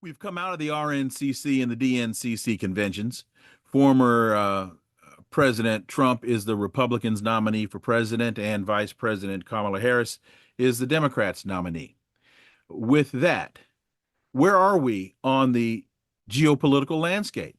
We've come out of the RNCC and the DNCC conventions. Former President Trump is the Republicans' nominee for president, and Vice President Kamala Harris is the Democrats' nominee. With that, where are we on the geopolitical landscape?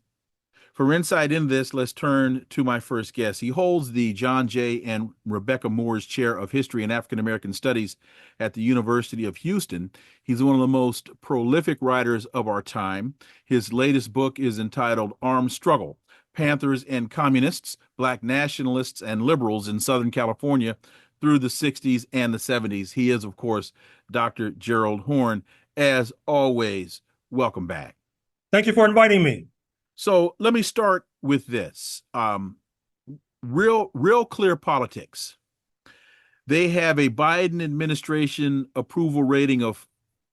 For insight into this, let's turn to my first guest. He holds the John J. and Rebecca Moore's Chair of History and African American Studies at the University of Houston. He's one of the most prolific writers of our time. His latest book is entitled Armed Struggle: Panthers and Communists, Black Nationalists and Liberals in Southern California through the 60s and the 70s. He is, of course, Dr. Gerald Horne. As always, welcome back. Thank you for inviting me. So let me start with this. Real clear politics. They have a Biden administration approval rating of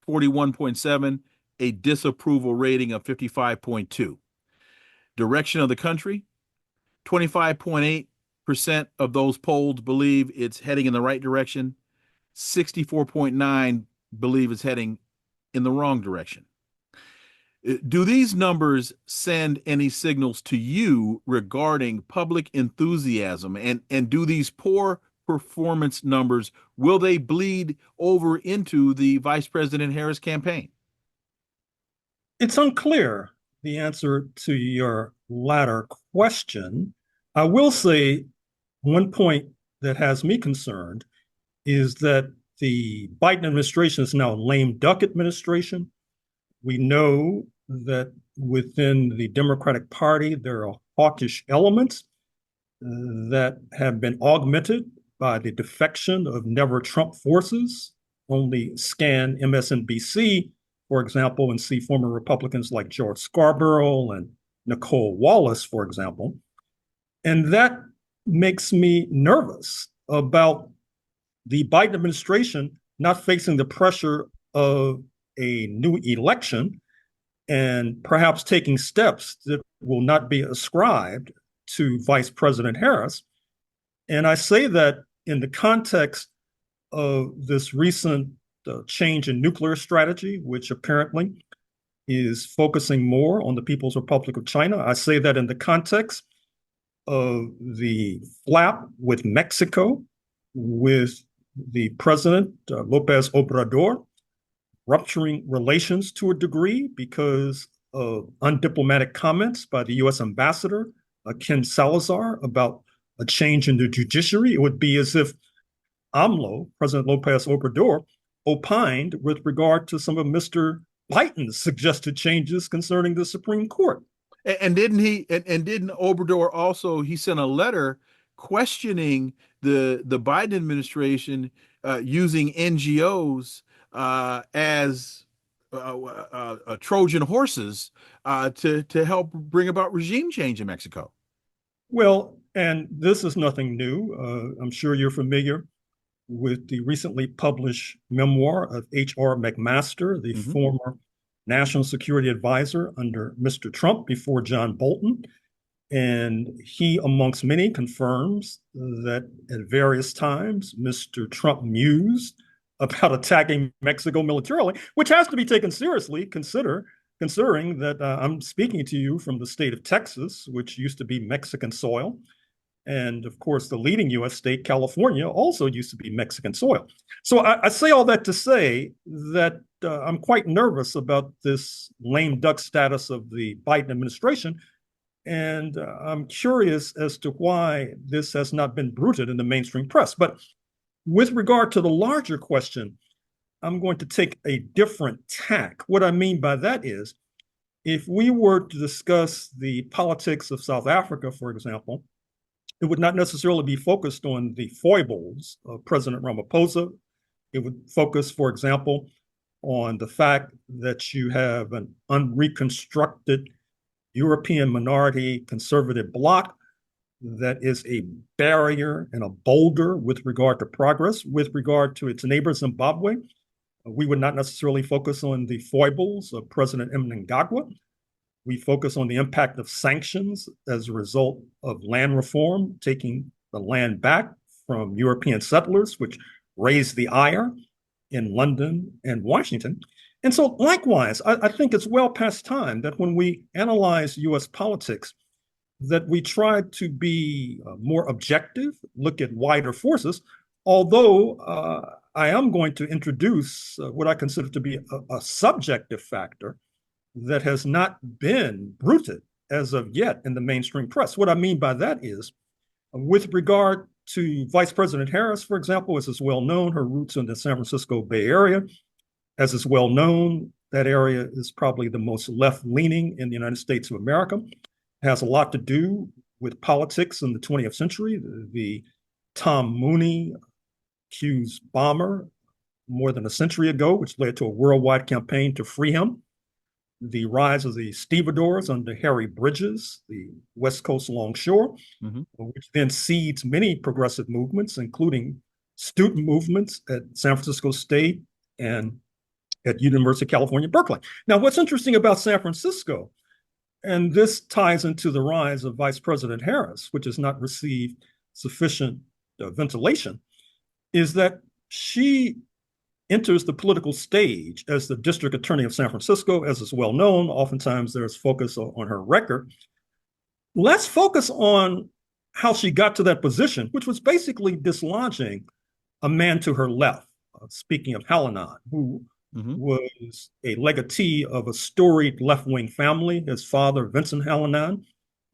41.7, a disapproval rating of 55.2. Direction of the country, 25.8% of those polled believe it's heading in the right direction. 64.9 believe it's heading in the wrong direction. Do these numbers send any signals to you regarding public enthusiasm? And do these poor performance numbers, will they bleed over into the Vice President Harris campaign? It's unclear, the answer to your latter question. I will say one point that has me concerned is that the Biden administration is now a lame duck administration. We know that within the Democratic Party, there are hawkish elements that have been augmented by the defection of never Trump forces. Only scan MSNBC, for example, and see former Republicans like George Scarborough and Nicole Wallace, for example. And that makes me nervous about the Biden administration not facing the pressure of a new election and perhaps taking steps that will not be ascribed to Vice President Harris. And I say that in the context of this recent change in nuclear strategy, which apparently is focusing more on the People's Republic of China. I say that in the context of the flap with Mexico, with the president, Lopez Obrador, rupturing relations to a degree because of undiplomatic comments by the U.S. ambassador, Ken Salazar, about a change in the judiciary. It would be as if AMLO, President Lopez Obrador, opined with regard to some of Mr. Biden's suggested changes concerning the Supreme Court. And didn't he? And didn't Obrador also? He sent a letter questioning the Biden administration using NGOs as Trojan horses to help bring about regime change in Mexico. Well, and this is nothing new. I'm sure you're familiar with the recently published memoir of H.R. McMaster, the former national security advisor under Mr. Trump before John Bolton. And he, amongst many, confirms that at various times, Mr. Trump mused about attacking Mexico militarily, which has to be taken seriously, considering that I'm speaking to you from the state of Texas, which used to be Mexican soil. And of course, the leading U.S. state, California, also used to be Mexican soil. So I say all that to say that I'm quite nervous about this lame duck status of the Biden administration. And I'm curious as to why this has not been bruited in the mainstream press. But with regard to the larger question, I'm going to take a different tack. What I mean by that is, if we were to discuss the politics of South Africa, for example, it would not necessarily be focused on the foibles of President Ramaphosa. It would focus, for example, on the fact that you have an unreconstructed European minority conservative bloc that is a barrier and a boulder with regard to progress, with regard to its neighbor Zimbabwe. We would not necessarily focus on the foibles of President Mnangagwa. We focus on the impact of sanctions as a result of land reform, taking the land back from European settlers, which raised the ire in London and Washington. And so, likewise, I think it's well past time that when we analyze U.S. politics, that we try to be more objective, look at wider forces, although I am going to introduce what I consider to be a subjective factor that has not been bruited as of yet in the mainstream press. What I mean by that is, with regard to Vice President Harris, for example, as is well known, her roots in the San Francisco Bay Area. As is well known, that area is probably the most left-leaning in the United States of America. It has a lot to do with politics in the 20th century. The Tom Mooney accused bomber more than a century ago, which led to a worldwide campaign to free him. The rise of the stevedores under Harry Bridges, the West Coast Longshore, which then seeds many progressive movements, including student movements at San Francisco State and at University of California, Berkeley. Now, what's interesting about San Francisco, and this ties into the rise of Vice President Harris, which has not received sufficient ventilation, is that she enters the political stage as the district attorney of San Francisco, as is well known. Oftentimes there's focus on her record. Let's focus on how she got to that position, which was basically dislodging a man to her left, speaking of Hallinan, who was a legatee of a storied left-wing family. His father, Vincent Hallinan,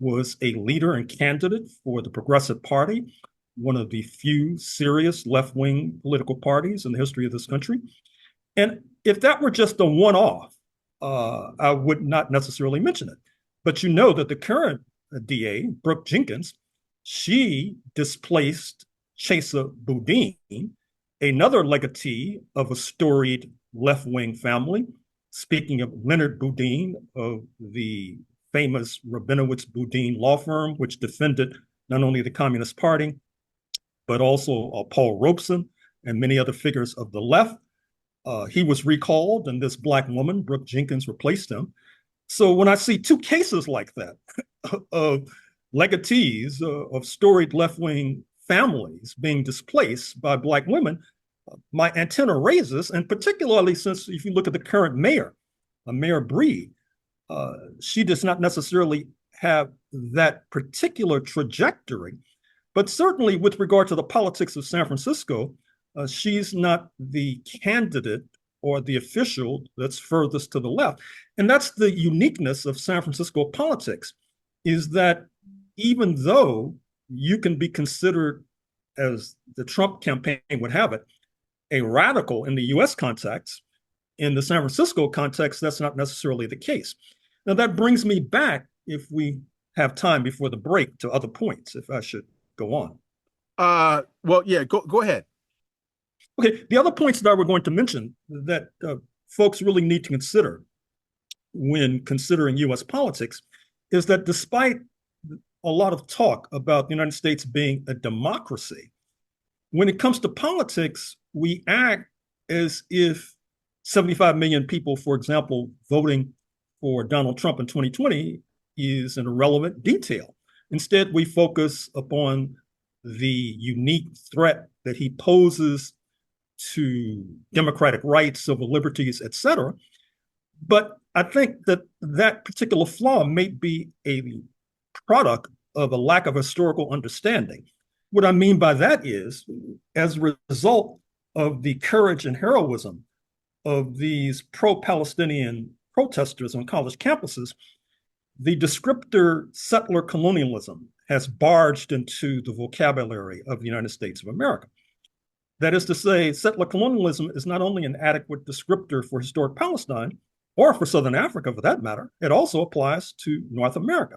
was a leader and candidate for the Progressive Party, one of the few serious left-wing political parties in the history of this country. And if that were just a one-off, I would not necessarily mention it. But you know that the current DA, Brooke Jenkins, she displaced Chesa Boudin, another legatee of a storied left-wing family. Speaking of Leonard Boudin of the famous Rabinowitz Boudin law firm, which defended not only the Communist Party, but also Paul Robeson and many other figures of the left. He was recalled, and this Black woman, Brooke Jenkins, replaced him. So when I see two cases like that of legatees of storied left-wing families being displaced by Black women, my antenna raises, and particularly since if you look at the current mayor, Mayor Breed, she does not necessarily have that particular trajectory, but certainly with regard to the politics of San Francisco, she's not the candidate or the official that's furthest to the left. And that's the uniqueness of San Francisco politics, is that even though you can be considered, as the Trump campaign would have it, a radical in the US context, in the San Francisco context, that's not necessarily the case. Now, that brings me back, if we have time before the break, to other points, if I should go on. Well, yeah, go ahead. Okay, the other points that I were going to mention that folks really need to consider when considering US politics is that despite a lot of talk about the United States being a democracy, when it comes to politics, we act as if 75 million people, for example, voting for Donald Trump in 2020 is an irrelevant detail. Instead, we focus upon the unique threat that he poses to democratic rights, civil liberties, etc. But I think that that particular flaw may be a product of a lack of historical understanding. What I mean by that is, as a result of the courage and heroism of these pro-Palestinian protesters on college campuses, the descriptor settler colonialism has barged into the vocabulary of the United States of America. That is to say, settler colonialism is not only an adequate descriptor for historic Palestine, or for Southern Africa for that matter, it also applies to North America.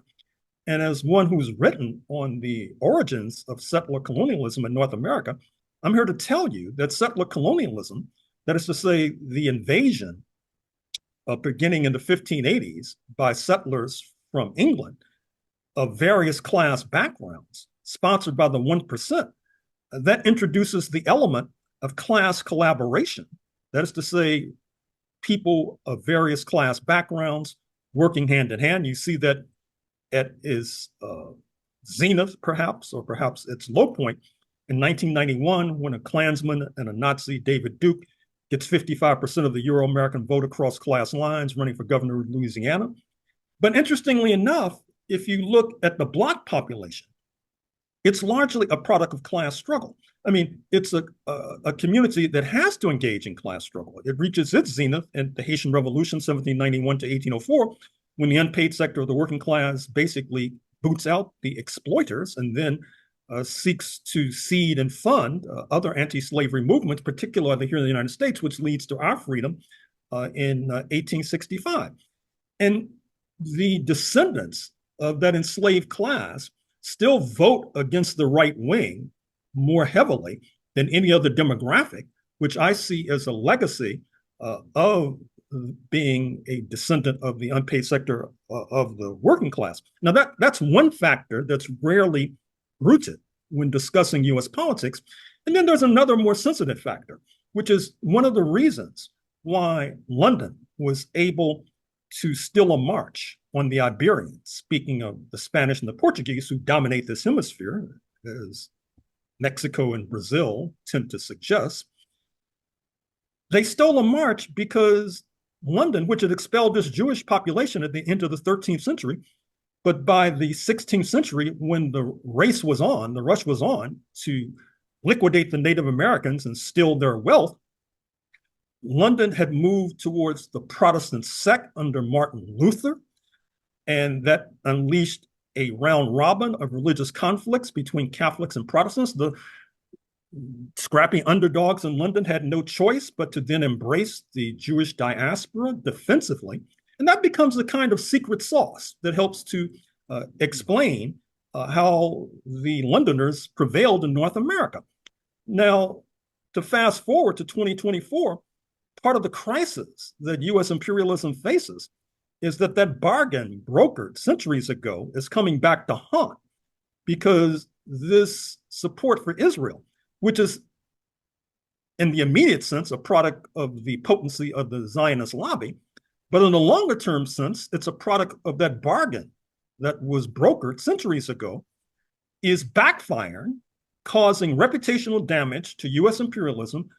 And as one who's written on the origins of settler colonialism in North America, I'm here to tell you that settler colonialism, that is to say, the invasion beginning in the 1580s by settlers from England of various class backgrounds, sponsored by the 1%, that introduces the element of class collaboration. That is to say, people of various class backgrounds working hand in hand. You see that at its zenith, perhaps, or perhaps its low point in 1991, when a Klansman and a Nazi, David Duke, gets 55% of the Euro-American vote across class lines, running for governor of Louisiana. But interestingly enough, if you look at the Black population, it's largely a product of class struggle. I mean, it's a community that has to engage in class struggle. It reaches its zenith in the Haitian Revolution, 1791 to 1804, when the unpaid sector of the working class basically boots out the exploiters and then seeks to seed and fund other anti-slavery movements, particularly here in the United States, which leads to our freedom in 1865. And the descendants of that enslaved class still vote against the right wing more heavily than any other demographic, which I see as a legacy of being a descendant of the unpaid sector of the working class. Now, that's one factor that's rarely rooted when discussing US politics. And then there's another more sensitive factor, which is one of the reasons why London was able to still a march on the Iberians, speaking of the Spanish and the Portuguese who dominate this hemisphere, as Mexico and Brazil tend to suggest. They stole a march because London, which had expelled this Jewish population at the end of the 13th century, but by the 16th century, when the rush was on to liquidate the Native Americans and steal their wealth, London had moved towards the Protestant sect under Martin Luther, and that unleashed a round robin of religious conflicts between Catholics and Protestants. The scrappy underdogs in London had no choice but to then embrace the Jewish diaspora defensively. And that becomes the kind of secret sauce that helps to explain how the Londoners prevailed in North America. Now, to fast forward to 2024, part of the crisis that US imperialism faces is that bargain brokered centuries ago is coming back to haunt, because this support for Israel, which is in the immediate sense a product of the potency of the Zionist lobby, but in the longer term sense, it's a product of that bargain that was brokered centuries ago, is backfiring, causing reputational damage to US imperialism,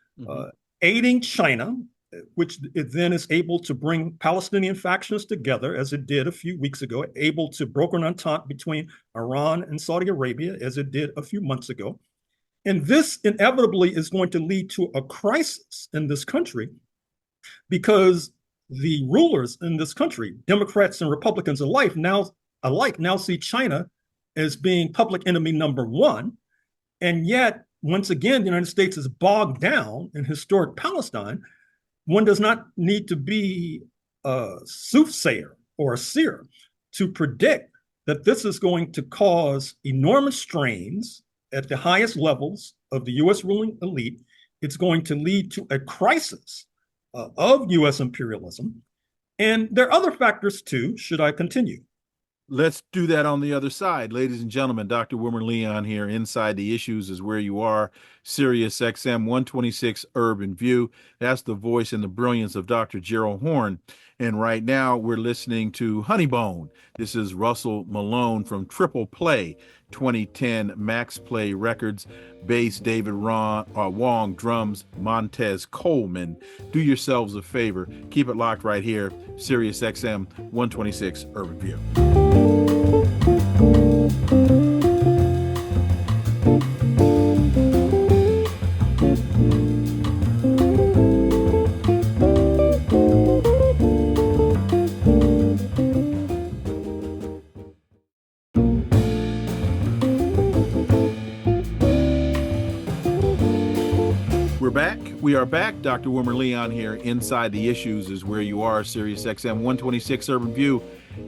aiding China, which it then is able to bring Palestinian factions together, as it did a few weeks ago, able to broker an entente between Iran and Saudi Arabia, as it did a few months ago. And this inevitably is going to lead to a crisis in this country, because the rulers in this country, Democrats and Republicans alike, now see China as being public enemy number one. And yet, once again, the United States is bogged down in historic Palestine. One does not need to be a soothsayer or a seer to predict that this is going to cause enormous strains at the highest levels of the US ruling elite. It's going to lead to a crisis of US imperialism. And there are other factors too, should I continue. Let's do that on the other side. Ladies and gentlemen, Dr. Wilmer Leon here. Inside the Issues is where you are. Sirius XM 126 Urban View. That's the voice and the brilliance of Dr. Gerald Horne. And right now we're listening to Honeybone. This is Russell Malone from Triple Play, 2010 Max Play Records. Bass, David Wong. Drums, Montez Coleman. Do yourselves a favor. Keep it locked right here. Sirius XM 126 Urban View. We are back. Dr. Wilmer Leon here. Inside the Issues is where you are. Sirius XM 126 Urban View.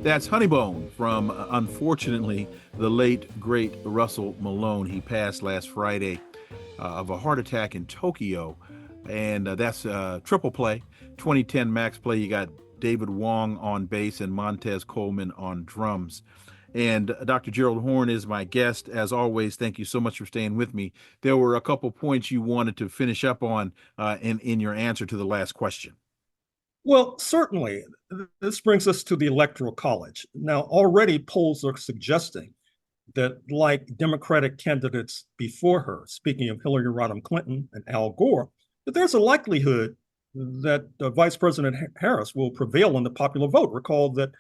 That's Honeybone from, unfortunately, the late, great Russell Malone. He passed last Friday of a heart attack in Tokyo. And that's Triple Play, 2010 Max Play. You got David Wong on bass and Montez Coleman on drums. And Dr. Gerald Horne is my guest. As always, thank you so much for staying with me. There were a couple points you wanted to finish up on in your answer to the last question. Well, certainly. This brings us to the Electoral College. Now, already polls are suggesting that, like Democratic candidates before her, speaking of Hillary Rodham Clinton and Al Gore, that there's a likelihood that Vice President Harris will prevail in the popular vote. Recall that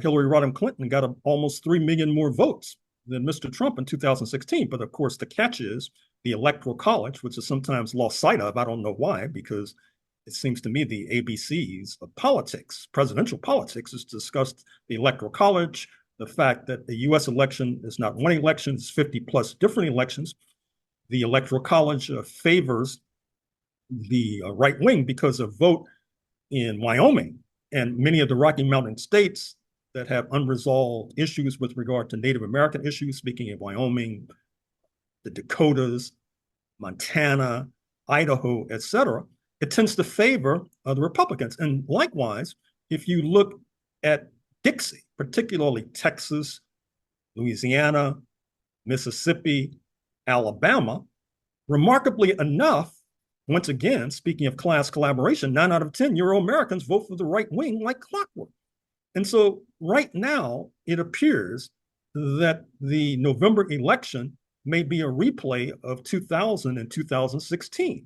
Hillary Rodham Clinton got almost 3 million more votes than Mr. Trump in 2016. But of course, the catch is the Electoral College, which is sometimes lost sight of. I don't know why, because it seems to me the ABCs of politics, presidential politics, is discussed the Electoral College, the fact that the U.S. election is not one election, it's 50 plus different elections. The Electoral College favors the right wing because of vote in Wyoming and many of the Rocky Mountain states that have unresolved issues with regard to Native American issues, speaking of Wyoming, the Dakotas, Montana, Idaho, et cetera, it tends to favor the Republicans. And likewise, if you look at Dixie, particularly Texas, Louisiana, Mississippi, Alabama, remarkably enough, once again, speaking of class collaboration, 9 out of 10 Euro-Americans vote for the right wing like clockwork. And so right now, it appears that the November election may be a replay of 2000 and 2016.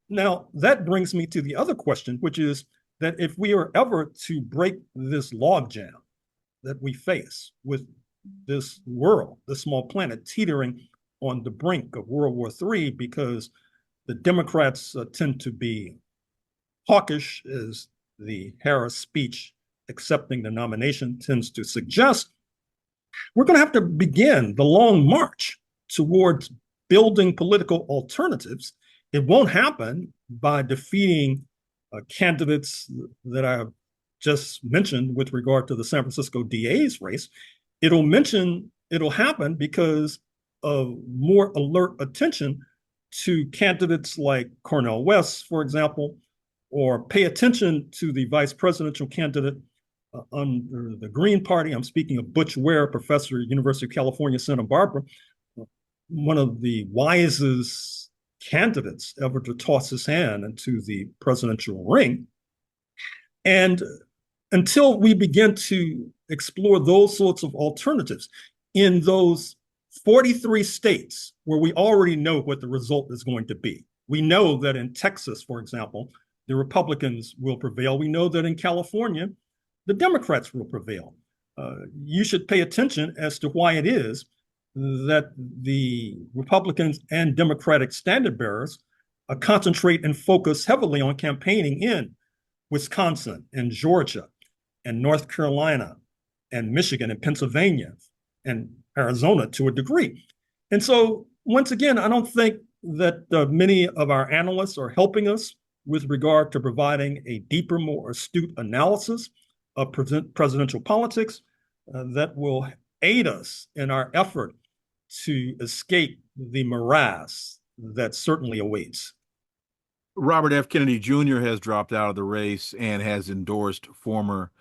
Now, that brings me to the other question, which is that if we are ever to break this logjam that we face with this world, this small planet teetering on the brink of World War III, because the Democrats tend to be hawkish, as the Harris speech accepting the nomination tends to suggest, we're going to have to begin the long march towards building political alternatives. It won't happen by defeating candidates that I have just mentioned with regard to the San Francisco DA's race. It'll happen because of more alert attention to candidates like Cornel West, for example, or pay attention to the vice presidential candidate under the Green Party. I'm speaking of Butch Ware, professor at University of California, Santa Barbara, one of the wisest candidates ever to toss his hand into the presidential ring. And until we begin to explore those sorts of alternatives in those 43 states where we already know what the result is going to be. We know that in Texas, for example, the Republicans will prevail. We know that in California, the Democrats will prevail. You should pay attention as to why it is that the Republicans and Democratic standard bearers concentrate and focus heavily on campaigning in Wisconsin and Georgia and North Carolina and Michigan and Pennsylvania and Arizona to a degree. And so, once again, I don't think that many of our analysts are helping us with regard to providing a deeper, more astute analysis of presidential politics that will aid us in our effort to escape the morass that certainly awaits. Robert F. Kennedy Jr. has dropped out of the race and has endorsed former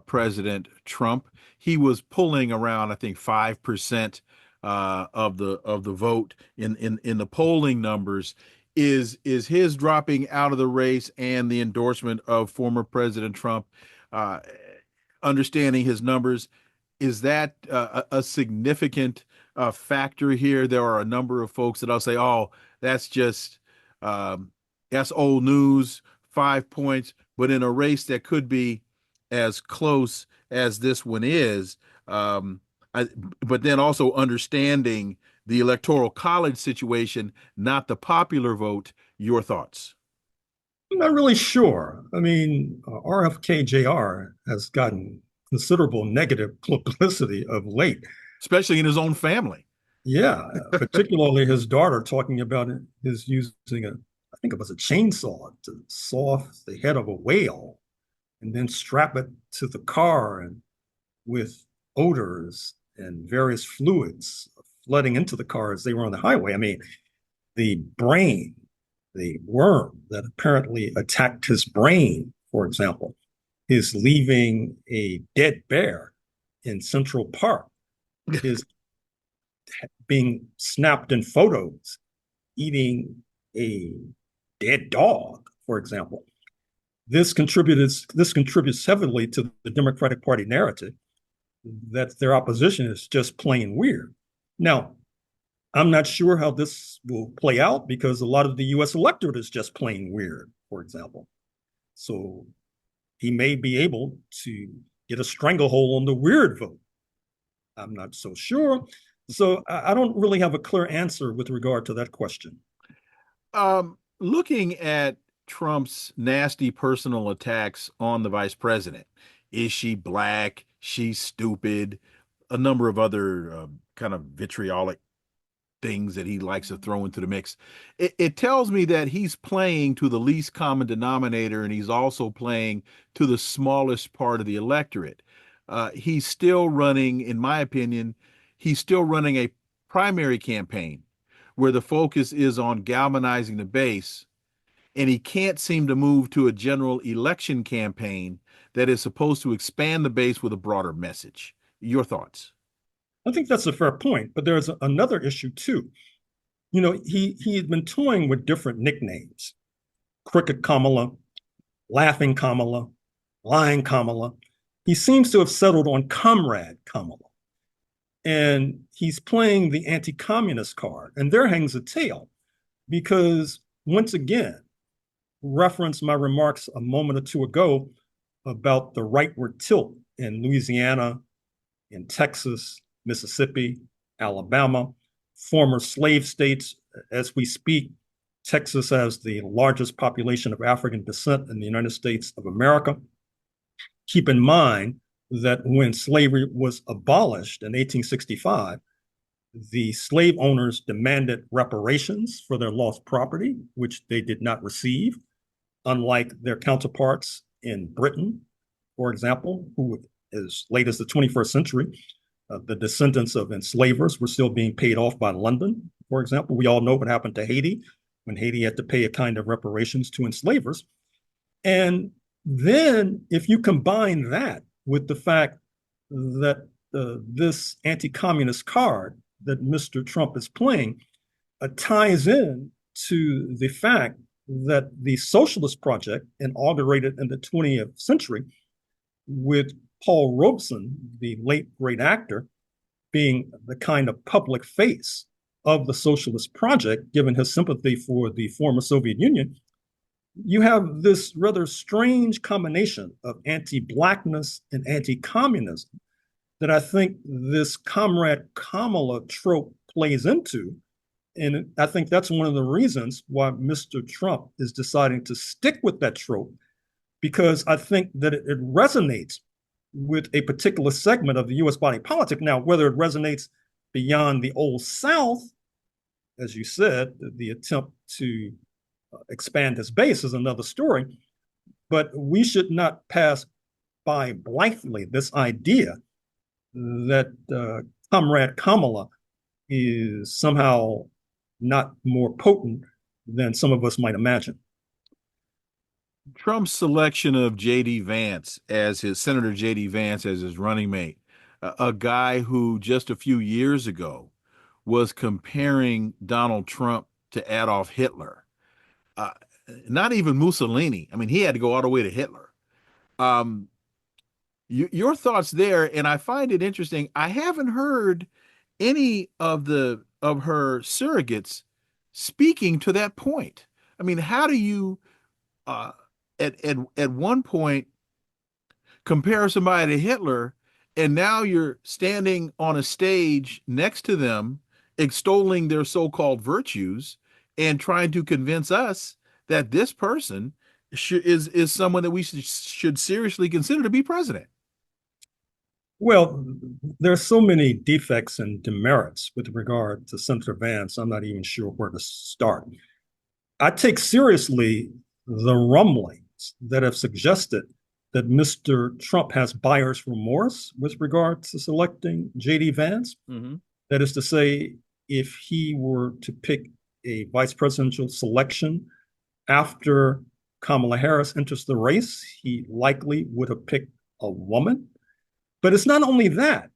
President Trump. He was pulling around, I think, 5% of the vote in the polling numbers. Is his dropping out of the race and the endorsement of former President Trump, understanding his numbers, is that a significant factor here? There are a number of folks that I'll say, "Oh, that's just that's old news, 5 points," but in a race that could be as close as this one is, but then also understanding the Electoral College situation, not the popular vote. Your thoughts? I'm not really sure. I mean, RFK Jr. has gotten considerable negative publicity of late, Especially in his own family. yeah, particularly his daughter talking about his using I think it was a chainsaw to saw off the head of a whale and then strap it to the car and with odors and various fluids flooding into the car as they were on the highway. I mean, the brain, the worm that apparently attacked his brain, for example, is leaving a dead bear in Central Park, is being snapped in photos, eating a dead dog, for example. This contributes heavily to the Democratic Party narrative that their opposition is just plain weird. Now, I'm not sure how this will play out because a lot of the US electorate is just plain weird, for example. So he may be able to get a stranglehold on the weird vote. I'm not so sure. So I don't really have a clear answer with regard to that question. Looking at Trump's nasty personal attacks on the vice president, is she black? She's stupid. A number of other kind of vitriolic things that he likes to throw into the mix. It tells me that he's playing to the least common denominator, and he's also playing to the smallest part of the electorate. He's still running, in my opinion, he's still running a primary campaign where the focus is on galvanizing the base, and he can't seem to move to a general election campaign that is supposed to expand the base with a broader message. Your thoughts? I think that's a fair point, but there's another issue too. He had been toying with different nicknames: Crooked Kamala, Laughing Kamala, Lying Kamala. He seems to have settled on Comrade Kamala. And he's playing the anti-communist card. And there hangs a tale because, once again, reference my remarks a moment or two ago about the rightward tilt in Louisiana, in Texas, Mississippi, Alabama, former slave states. As we speak, Texas has the largest population of African descent in the United States of America. Keep in mind that when slavery was abolished in 1865, the slave owners demanded reparations for their lost property, which they did not receive, unlike their counterparts in Britain, for example, who, as late as the 21st century, the descendants of enslavers were still being paid off by London, for example. We all know what happened to Haiti when Haiti had to pay a kind of reparations to enslavers. And then if you combine that with the fact that this anti-communist card that Mr. Trump is playing ties in to the fact that the socialist project, inaugurated in the 20th century with Paul Robeson, the late great actor, being the kind of public face of the socialist project, given his sympathy for the former Soviet Union, you have this rather strange combination of anti-blackness and anti-communism that I think this Comrade Kamala trope plays into. And I think that's one of the reasons why Mr. Trump is deciding to stick with that trope, because I think that it resonates with a particular segment of the US body politic. Now, whether it resonates beyond the Old South, as you said, the attempt to expand his base is another story. But we should not pass by blithely this idea that Comrade Kamala is somehow not more potent than some of us might imagine. Trump's selection of J.D. Vance as his Senator J.D. Vance as his running mate, a guy who just a few years ago was comparing Donald Trump to Adolf Hitler, uh, not even Mussolini. I mean, he had to go all the way to Hitler. Um, your thoughts there, and I find it interesting. I haven't heard any of her surrogates speaking to that point. I mean, how do you uh, at one point compare somebody to Hitler, and now you're standing on a stage next to them, extolling their so-called virtues and trying to convince us that this person is someone that we should seriously consider to be president? Well, there are so many defects and demerits with regard to Senator Vance, I'm not even sure where to start. I take seriously the rumblings that have suggested that Mr. Trump has buyer's remorse with regard to selecting J.D. Vance. Mm-hmm. That is to say, if he were to pick a vice presidential selection after Kamala Harris enters the race, he likely would have picked a woman. But it's not only that.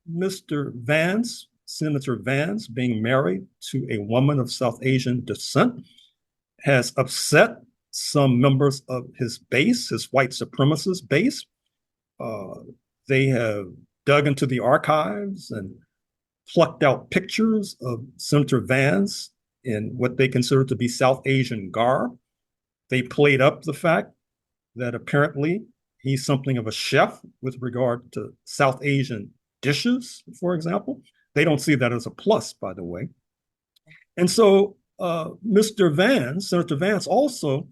Mr. Vance, Senator Vance, being married to a woman of South Asian descent, has upset some members of his base, his white supremacist base. They have dug into the archives and plucked out pictures of Senator Vance in what they consider to be South Asian garb. They played up the fact that apparently he's something of a chef with regard to South Asian dishes, for example. They don't see that as a plus, by the way. And so Mr. Vance, Senator Vance, also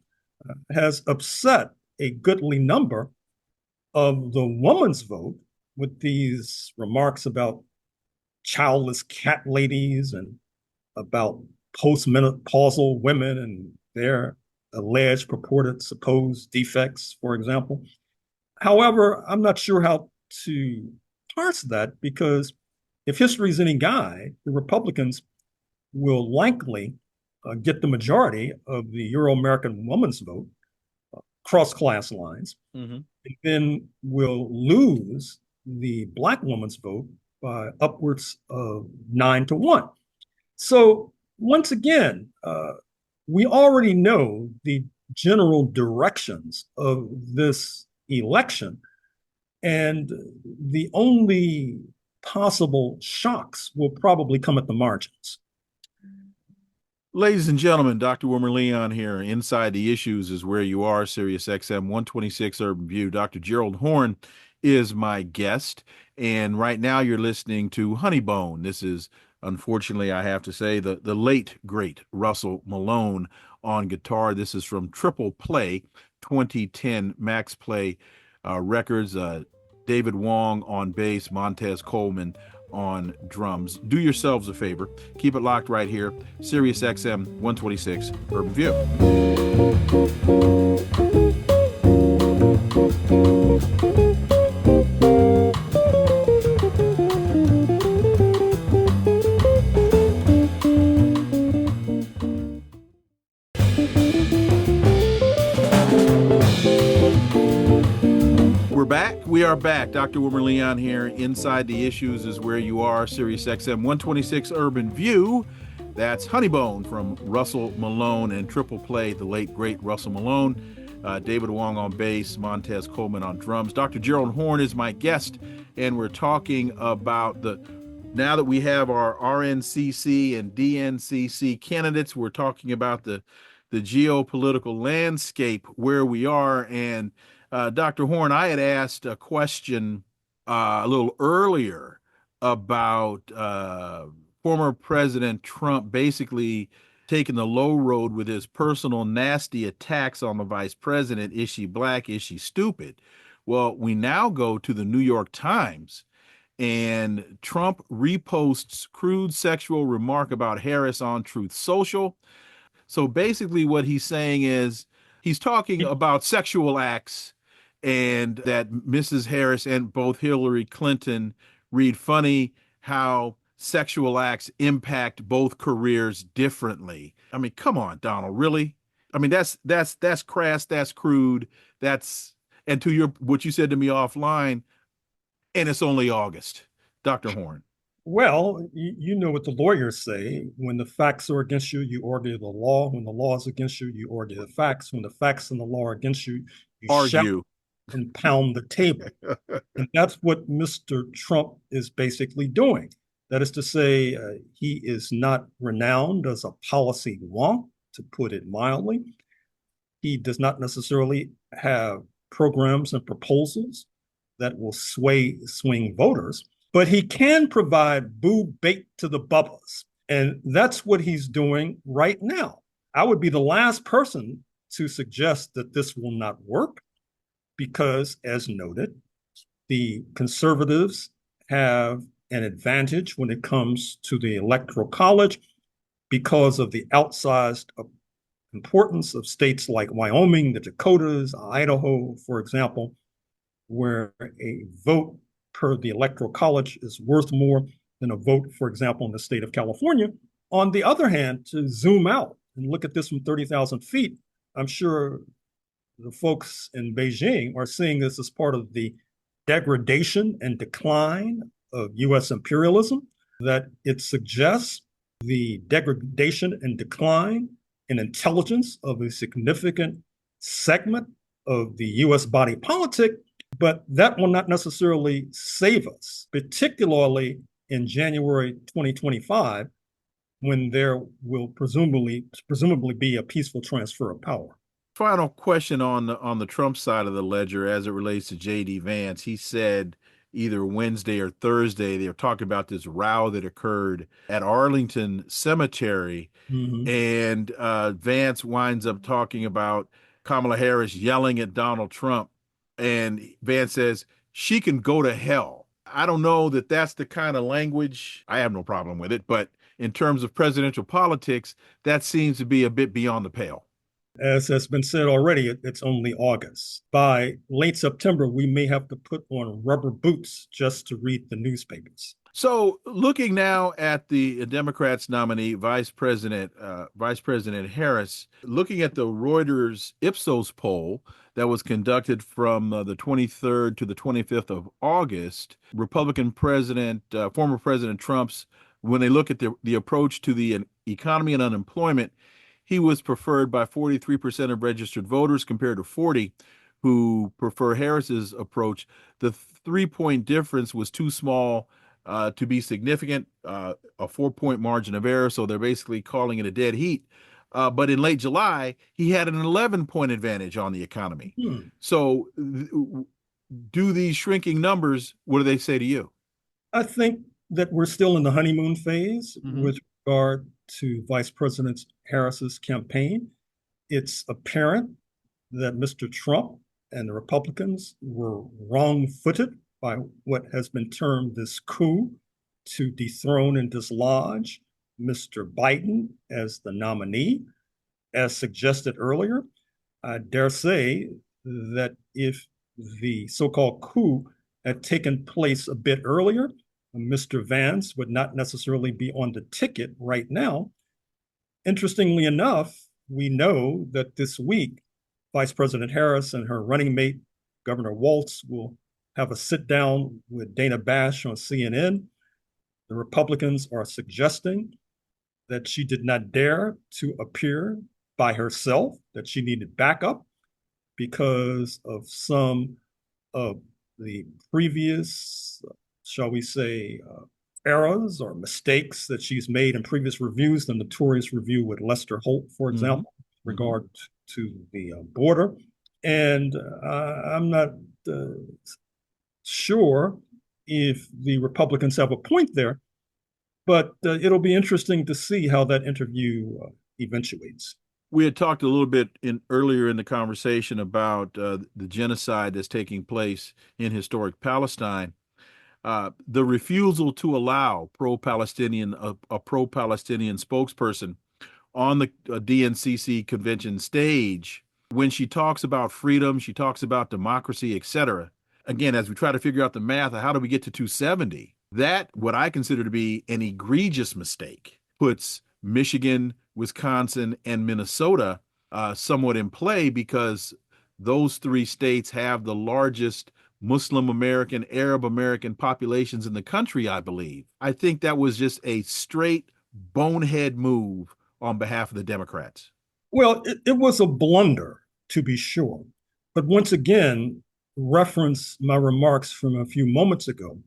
has upset a goodly number of the woman's vote with these remarks about childless cat ladies and about postmenopausal women and their alleged purported supposed defects, for example. However, I'm not sure how to parse that because if history is any guide, the Republicans will likely get the majority of the Euro American woman's vote cross class lines, and then will lose the Black woman's vote by upwards of 9-1. So, once again, we already know the general directions of this election, and the only possible shocks will probably come at the margins. Ladies and gentlemen, Dr. Wilmer Leon here. Inside the Issues is where you are, Sirius XM 126 Urban View. Dr. Gerald Horne is my guest, and right now you're listening to Honeybone. This is, unfortunately, I have to say, the late, great Russell Malone on guitar. This is from Triple Play, 2010 Max Play Records. David Wong on bass, Montez Coleman on drums. Do yourselves a favor. Keep it locked right here. Sirius XM 126 Urban View. We are back. Dr. Wilmer Leon here. Inside the Issues is where you are. Sirius XM 126 Urban View. That's Honeybone from Russell Malone and Triple Play, the late, great Russell Malone. David Wong on bass, Montez Coleman on drums. Dr. Gerald Horne is my guest, and we're talking about now that we have our RNCC and DNCC candidates, we're talking about the geopolitical landscape where we are. And Dr. Horne, I had asked a question a little earlier about former President Trump basically taking the low road with his personal nasty attacks on the vice president. Is she black? Is she stupid? Well, we now go to the New York Times, and Trump reposts crude sexual remark about Harris on Truth Social. So basically what he's saying is he's talking about sexual acts, and that Mrs. Harris and both Hillary Clinton read funny how sexual acts impact both careers differently. I mean, come on, Donald, really? I mean, that's crass, that's crude, and to what you said to me offline, and it's only August. Dr. Horne. Well, you know what the lawyers say. When the facts are against you, you argue the law. When the law is against you, you argue the facts. When the facts and the law are against you, you argue shout and pound the table. And that's what Mr. Trump is basically doing. That is to say, he is not renowned as a policy wonk, to put it mildly. He does not necessarily have programs and proposals that will swing voters, but he can provide boo bait to the bubbas. And that's what he's doing right now. I would be the last person to suggest that this will not work because, as noted, the conservatives have an advantage when it comes to the electoral college because of the outsized importance of states like Wyoming, the Dakotas, Idaho, for example, where a vote per the electoral college is worth more than a vote, for example, in the state of California. On the other hand, to zoom out and look at this from 30,000 feet, I'm sure the folks in Beijing are seeing this as part of the degradation and decline of U.S. imperialism, that it suggests the degradation and decline in intelligence of a significant segment of the U.S. body politic, but that will not necessarily save us, particularly in January 2025, when there will presumably be a peaceful transfer of power. Final question on the Trump side of the ledger as it relates to J.D. Vance. He said either Wednesday or Thursday they were talking about this row that occurred at Arlington Cemetery, Mhm. and Vance winds up talking about Kamala Harris yelling at Donald Trump, and Vance says she can go to hell. I don't know that that's the kind of language. I have no problem with it, but in terms of presidential politics, that seems to be a bit beyond the pale. As has been said already, it's only August. By late September, we may have to put on rubber boots just to read the newspapers. So, looking now at the Democrats' nominee, Vice President Harris, looking at the Reuters Ipsos poll that was conducted from the 23rd to the 25th of August, former President Trump's, when they look at the approach to the economy and unemployment, he was preferred by 43% of registered voters compared to 40 who prefer Harris's approach. The 3 point difference was too small to be significant, a 4 point margin of error. So they're basically calling it a dead heat. But in late July, he had an 11 point advantage on the economy. Hmm. So, do these shrinking numbers, what do they say to you? I think that we're still in the honeymoon phase Mm-hmm. with regard to Vice President Harris's campaign. It's apparent that Mr. Trump and the Republicans were wrong-footed by what has been termed this coup to dethrone and dislodge Mr. Biden as the nominee. As suggested earlier, I dare say that if the so-called coup had taken place a bit earlier, Mr. Vance would not necessarily be on the ticket right now. Interestingly enough, we know that this week, Vice President Harris and her running mate, Governor Walz, will have a sit down with Dana Bash on CNN. The Republicans are suggesting that she did not dare to appear by herself, that she needed backup because of some of the previous, shall we say, errors or mistakes that she's made in previous reviews, the notorious review with Lester Holt, for Mm-hmm. example, regard to the border. And I'm not sure if the Republicans have a point there, but it'll be interesting to see how that interview eventuates. We had talked a little bit earlier in the conversation about the genocide that's taking place in historic Palestine. The refusal to allow a pro-Palestinian spokesperson on the DNCC convention stage, when she talks about freedom, she talks about democracy, etc. Again, as we try to figure out the math of how do we get to 270, that what I consider to be an egregious mistake puts Michigan, Wisconsin, and Minnesota somewhat in play because those three states have the largest Muslim American, Arab American populations in the country, I believe. I think that was just a straight bonehead move on behalf of the Democrats. Well, it was a blunder, to be sure. But once again, reference my remarks from a few moments ago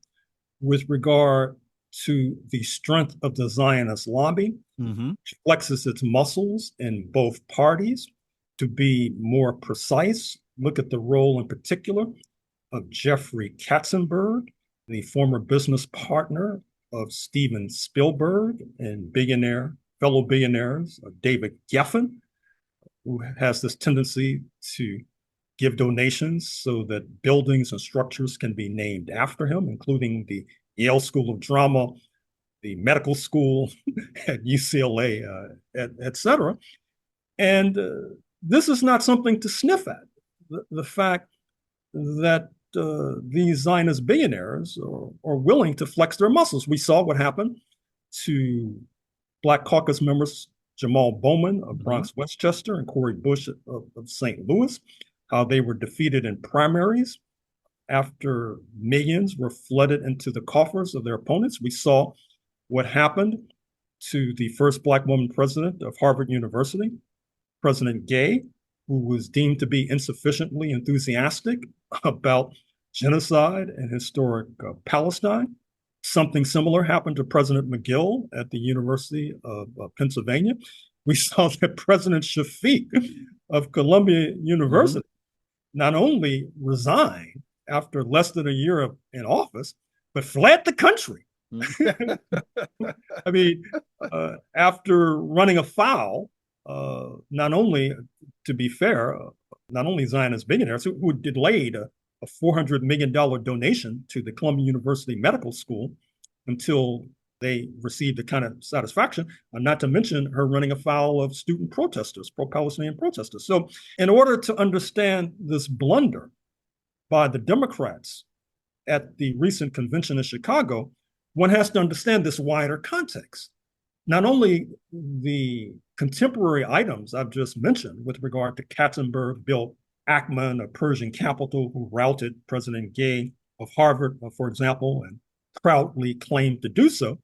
with regard to the strength of the Zionist lobby, Mm-hmm. flexes its muscles in both parties. To be more precise, look at the role in particular of Jeffrey Katzenberg, the former business partner of Steven Spielberg and fellow billionaires David Geffen, who has this tendency to give donations so that buildings and structures can be named after him, including the Yale School of Drama, the medical school at UCLA, et cetera. And this is not something to sniff at. The fact that these Zionist billionaires are willing to flex their muscles. We saw what happened to Black Caucus members Jamal Bowman of Bronx Westchester and Cori Bush of St. Louis, how they were defeated in primaries after millions were flooded into the coffers of their opponents. We saw what happened to the first Black woman president of Harvard University, President Gay, who was deemed to be insufficiently enthusiastic about genocide and historic Palestine. Something similar happened to President McGill at the University of Pennsylvania. We saw that President Shafiq of Columbia Mm-hmm. University not only resigned after less than a year in office, but fled the country. I mean, after running afoul, not only, to be fair, not only Zionist billionaires who delayed a $400 million donation to the Columbia University Medical School until they received the kind of satisfaction, not to mention her running afoul of student protesters, pro-Palestinian protesters. So in order to understand this blunder by the Democrats at the recent convention in Chicago, one has to understand this wider context. Not only the contemporary items I've just mentioned with regard to Katzenberg built Ackman, a Persian capital who routed President Gay of Harvard, for example, and proudly claimed to do so,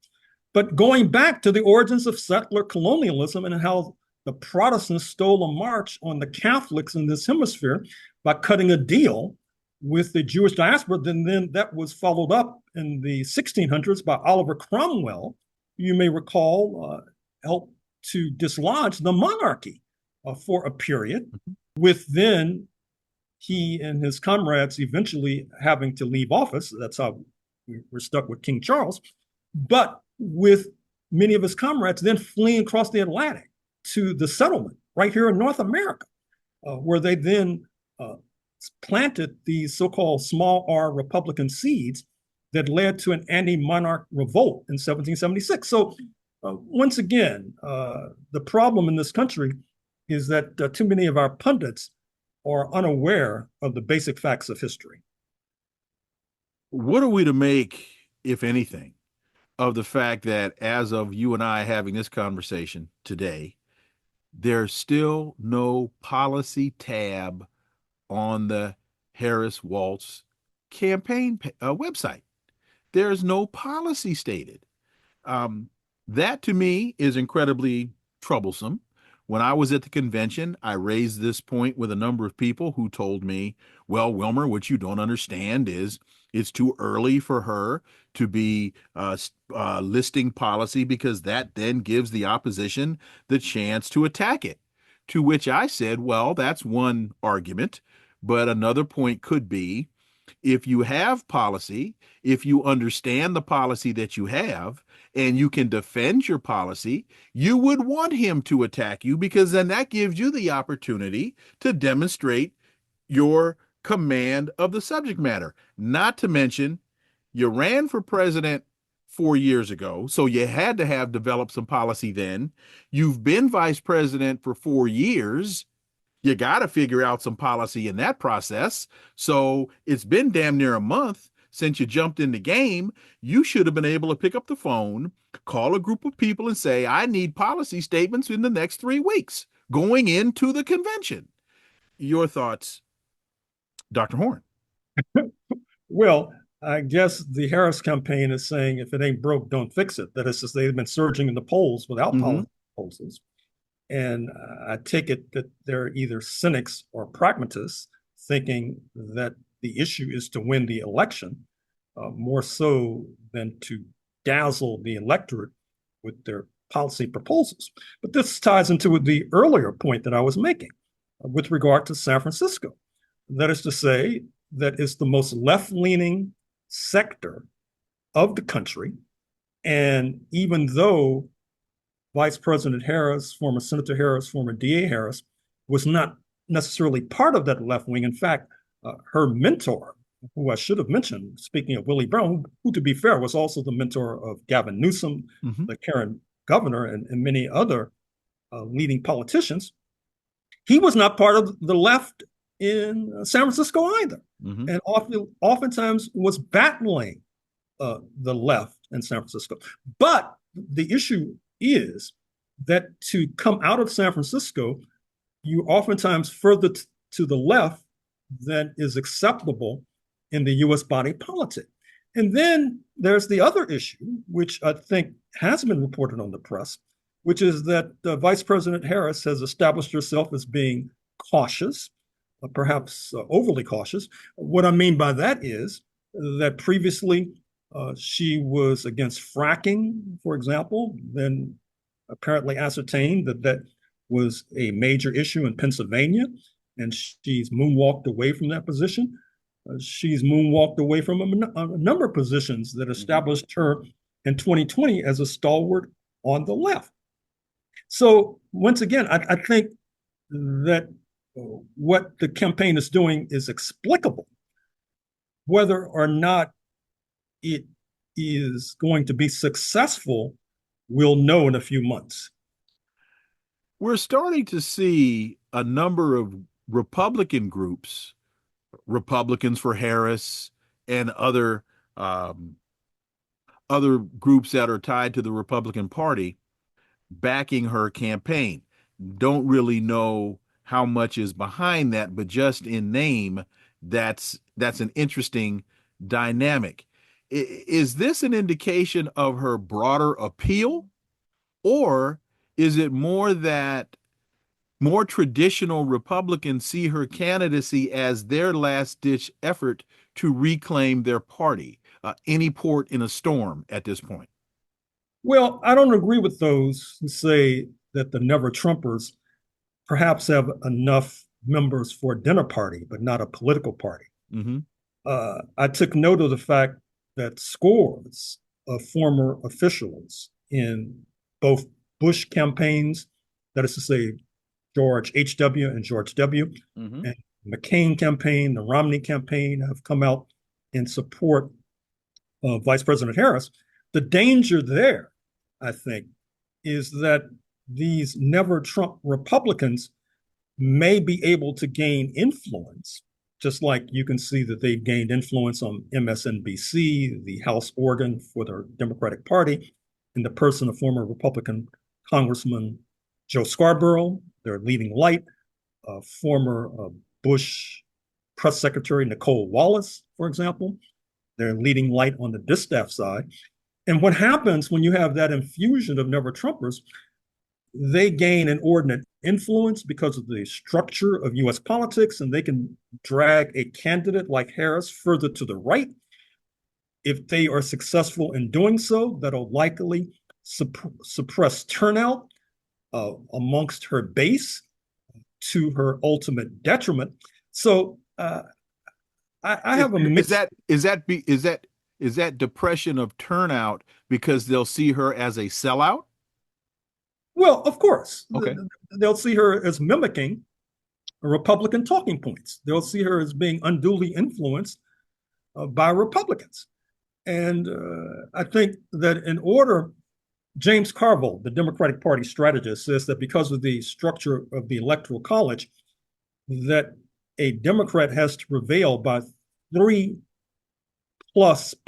but going back to the origins of settler colonialism and how the Protestants stole a march on the Catholics in this hemisphere by cutting a deal with the Jewish diaspora. Then that was followed up in the 1600s by Oliver Cromwell, you may recall, helped to dislodge the monarchy for a period, with then he and his comrades eventually having to leave office. That's how we're stuck with King Charles. But with many of his comrades then fleeing across the Atlantic to the settlement right here in North America, where they then planted these so-called small R Republican seeds that led to an anti-monarch revolt in 1776. So once again, the problem in this country is that too many of our pundits are unaware of the basic facts of history. What are we to make, if anything, of the fact that as of you and I having this conversation today, there's still no policy tab on the Harris Waltz campaign website? There's no policy stated. Um, that to me is incredibly troublesome. When I was at the convention, I raised this point with a number of people who told me, well, Wilmer, what you don't understand is it's too early for her to be listing policy because that then gives the opposition the chance to attack it. To which I said, well, that's one argument, but another point could be if you have policy, if you understand the policy that you have, and you can defend your policy, you would want him to attack you because then that gives you the opportunity to demonstrate your command of the subject matter. Not to mention, you ran for president 4 years ago, so you had to have developed some policy then. You've been vice president for 4 years. You got to figure out some policy in that process. So it's been damn near a month since you jumped in the game. You should have been able to pick up the phone, call a group of people and say, I need policy statements in the next 3 weeks going into the convention. Your thoughts, Dr. Horne? Well, I guess the Harris campaign is saying if it ain't broke, don't fix it. That is to say, they've been surging in the polls without Mm-hmm. policy proposals. And I take it that they're either cynics or pragmatists, thinking that the issue is to win the election, more so than to dazzle the electorate with their policy proposals. But this ties into the earlier point that I was making with regard to San Francisco. That is to say, that it's the most left-leaning sector of the country. And even though Vice President Harris, former Senator Harris, former DA Harris, was not necessarily part of that left wing. In fact, her mentor, who I should have mentioned, speaking of Willie Brown, who, to be fair, was also the mentor of Gavin Newsom, Mm-hmm. the Karen governor, and many other leading politicians, he was not part of the left in San Francisco either. Mm-hmm. And oftentimes was battling the left in San Francisco. But the issue is that to come out of San Francisco, you oftentimes further to the left than is acceptable in the US body politic. And then there's the other issue, which I think has been reported on the press, which is that Vice President Harris has established herself as being cautious, perhaps overly cautious. What I mean by that is that previously she was against fracking, for example, then apparently ascertained that that was a major issue in Pennsylvania, and she's moonwalked away from that position. She's moonwalked away from a number of positions that established her in 2020 as a stalwart on the left. So once again, I think that what the campaign is doing is explicable. Whether or not it is going to be successful, we'll know in a few months. We're starting to see a number of Republican groups, Republicans for Harris, and other groups that are tied to the Republican Party backing her campaign. Don't really know how much is behind that, but just in name, that's an interesting dynamic. Is this an indication of her broader appeal, or is it more that more traditional Republicans see her candidacy as their last ditch effort to reclaim their party, any port in a storm at this point? Well, I don't agree with those who say that the Never Trumpers perhaps have enough members for a dinner party, but not a political party. Mm-hmm. I took note of the fact that scores of former officials in both Bush campaigns, that is to say, George H.W. and George W., and McCain campaign, the Romney campaign, have come out in support of Vice President Harris. The danger there, I think, is that these never Trump Republicans may be able to gain influence, just like you can see that they've gained influence on MSNBC, the House organ for the Democratic Party, in the person of former Republican Congressman Joe Scarborough, their leading light, former Bush press secretary Nicole Wallace, for example, their leading light on the distaff side. And what happens when you have that infusion of never Trumpers, they gain inordinate influence because of the structure of US politics, and they can drag a candidate like Harris further to the right. If they are successful in doing so, that'll likely suppress turnout amongst her base to her ultimate detriment. So I have a mixed. Is that depression of turnout because they'll see her as a sellout? Well, of course. Okay. They'll see her as mimicking Republican talking points. They'll see her as being unduly influenced by Republicans. And I think that in order, James Carville, the Democratic Party strategist, says that because of the structure of the Electoral College, that a Democrat has to prevail by 3+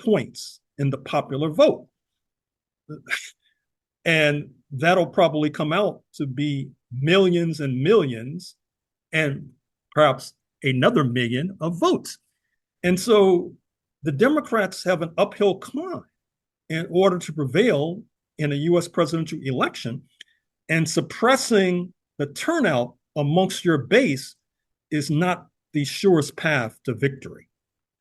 points in the popular vote. And that'll probably come out to be millions and millions and perhaps another million of votes. And so the Democrats have an uphill climb in order to prevail in a US presidential election, and suppressing the turnout amongst your base is not the surest path to victory.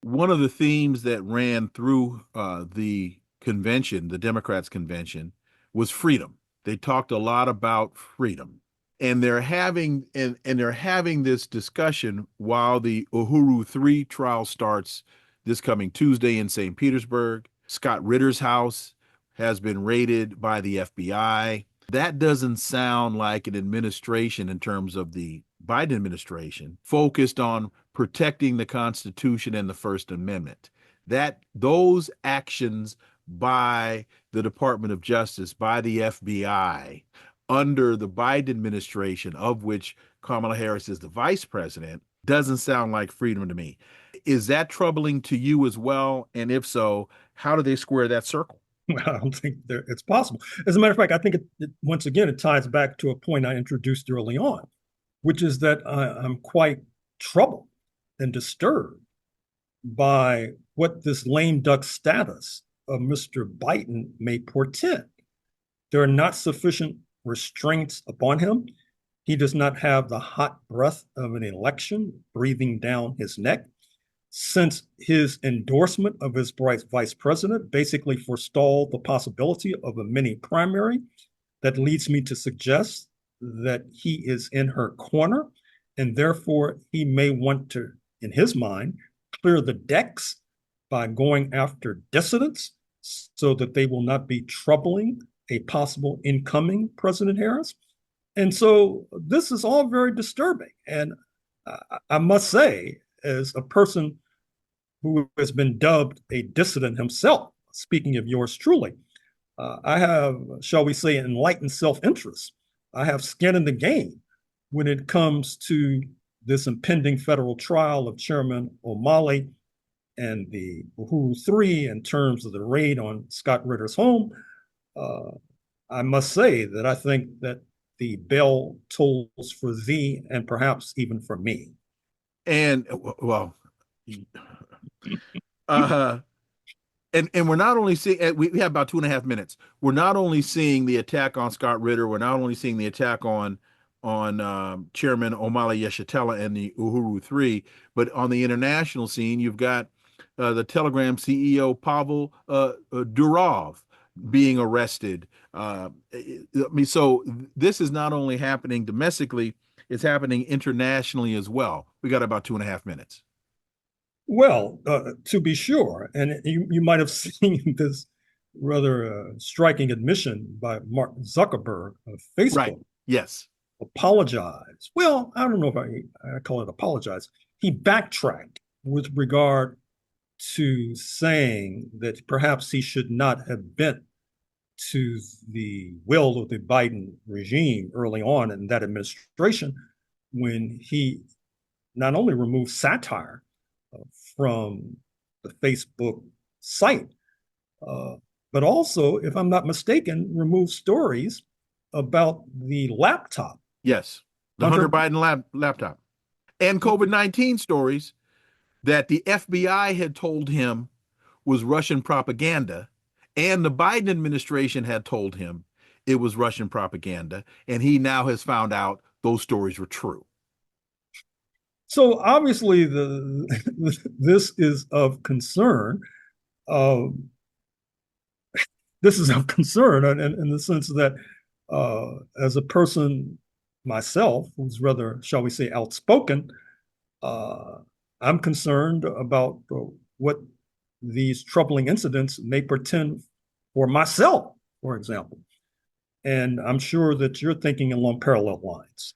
One of the themes that ran through the convention, the Democrats' convention, was freedom. They talked a lot about freedom. And they're having this discussion while the Uhuru 3 trial starts this coming Tuesday in St. Petersburg. Scott Ritter's house has been raided by the FBI. That doesn't sound like an administration, in terms of the Biden administration, focused on protecting the Constitution and the First Amendment. Those actions by the Department of Justice, by the FBI, under the Biden administration, of which Kamala Harris is the vice president, doesn't sound like freedom to me. Is that troubling to you as well? And if so, how do they square that circle? Well, I don't think it's possible. As a matter of fact, I think once again, it ties back to a point I introduced early on, which is that I'm quite troubled and disturbed by what this lame duck status of Mr. Biden may portend. There are not sufficient restraints upon him. He does not have the hot breath of an election breathing down his neck. Since his endorsement of his vice president basically forestalled the possibility of a mini primary, that leads me to suggest that he is in her corner, and therefore he may want to, in his mind, clear the decks by going after dissidents so that they will not be troubling a possible incoming President Harris. And so this is all very disturbing. And I must say, as a person who has been dubbed a dissident himself, speaking of yours truly, I have, shall we say, enlightened self-interest. I have skin in the game when it comes to this impending federal trial of Chairman O'Malley and the Uhuru Three in terms of the raid on Scott Ritter's home. Uh, I must say that I think that the bell tolls for thee and perhaps even for me. And well, uh, and we're not only seeing we have about 2.5 minutes. We're not only seeing the attack on Scott Ritter. We're not only seeing the attack on Chairman Omala Yeshitela and the Uhuru Three, but on the international scene, you've got the Telegram CEO Pavel Durov being arrested. So this is not only happening domestically; it's happening internationally as well. We got about 2.5 minutes. Well, to be sure, and you might have seen this rather striking admission by Mark Zuckerberg of Right. Facebook. Yes. Apologize. Well, I don't know if I call it apologize. He backtracked with regard to saying that perhaps he should not have bent to the will of the Biden regime early on in that administration when he not only removed satire from the Facebook site, uh, but also, if I'm not mistaken, removed stories about the laptop. Yes. The Hunter Hunter, Biden laptop and COVID-19 stories that the FBI had told him was Russian propaganda, and the Biden administration had told him it was Russian propaganda, and he now has found out those stories were true. so obviously, this is of concern. Uh, this is of concern in the sense that, as a person myself, who's rather, shall we say, outspoken, uh, I'm concerned about what these troubling incidents may portend for myself, for example. And I'm sure that you're thinking along parallel lines.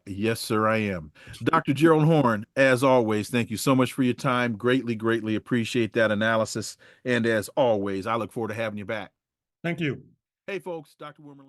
Yes, sir, I am. Dr. Gerald Horne, as always, thank you so much for your time. Greatly, greatly appreciate that analysis. And as always, I look forward to having you back. Thank you. Hey, folks, Dr. Wilmer.